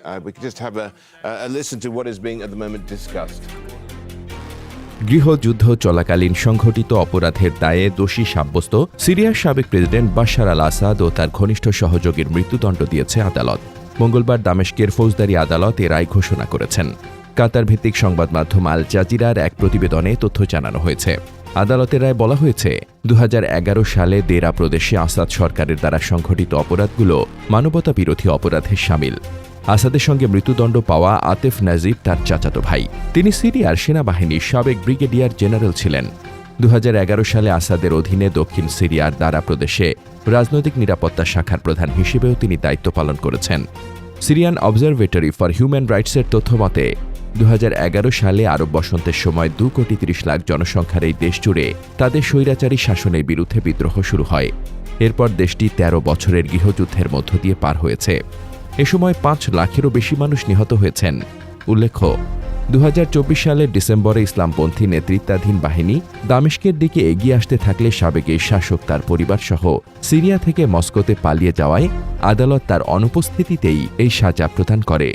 We could just have a listen to what is being at the moment discussed. গৃহযুদ্ধ চলাকালীন সংঘটিত অপরাধের দায়ে দোষী সাব্যস্ত সিরিয়ার সাবেক প্রেসিডেন্ট বাশার আল আসাদ ও তার ঘনিষ্ঠ সহযোগীর মৃত্যুদণ্ড দিয়েছে আদালত। মঙ্গলবার দামেস্কের ফৌজদারি আদালত এ রায় ঘোষণা করেছেন। কাতার ভিত্তিক সংবাদ মাধ্যম আল জাজিরার এক প্রতিবেদনে তথ্য জানানো হয়েছে। আদালতের রায় বলা হয়েছে, 2011 সালে দেরা প্রদেশে আসাদ সরকারের দ্বারা সংঘটিত অপরাধগুলো মানবতা বিরোধী অপরাধের শামিল। আসাদের সঙ্গে মৃত্যুদণ্ড পাওয়া আতেফ নাজিব তার চাচাতো ভাই। তিনি সিরিয়ার সেনাবাহিনীর সাবেক ব্রিগেডিয়ার জেনারেল ছিলেন। 2011 সালে আসাদের অধীনে দক্ষিণ সিরিয়ার দারা প্রদেশে রাজনৈতিক নিরাপত্তা শাখার প্রধান হিসেবেও তিনি দায়িত্ব পালন করেছেন। সিরিয়ান অবজারভেটরি ফর হিউম্যান রাইটসের তথ্য মতে 2011 সালে আরব বসন্তের সময় 2,30,00,000 জনসংখ্যার এই দেশ জুড়ে তাদের স্বৈরাচারী শাসনের বিরুদ্ধে বিদ্রোহ শুরু হয়। এরপর দেশটি 13 বছরের গৃহযুদ্ধের মধ্য দিয়ে পার হয়েছে। এ সময় 5 লাখেরও বেশি মানুষ নিহত হয়েছেন। উল্লেখ্য, 2024 সালের ডিসেম্বরে ইসলামপন্থী নেতৃত্বাধীন বাহিনী দামেস্কের দিকে এগিয়ে আসতে থাকলে সাবেক এই শাসক তার পরিবারসহ সিরিয়া থেকে মস্কোতে পালিয়ে যাওয়ায় আদালত তার অনুপস্থিতিতেই এই সাজা প্রদান করে।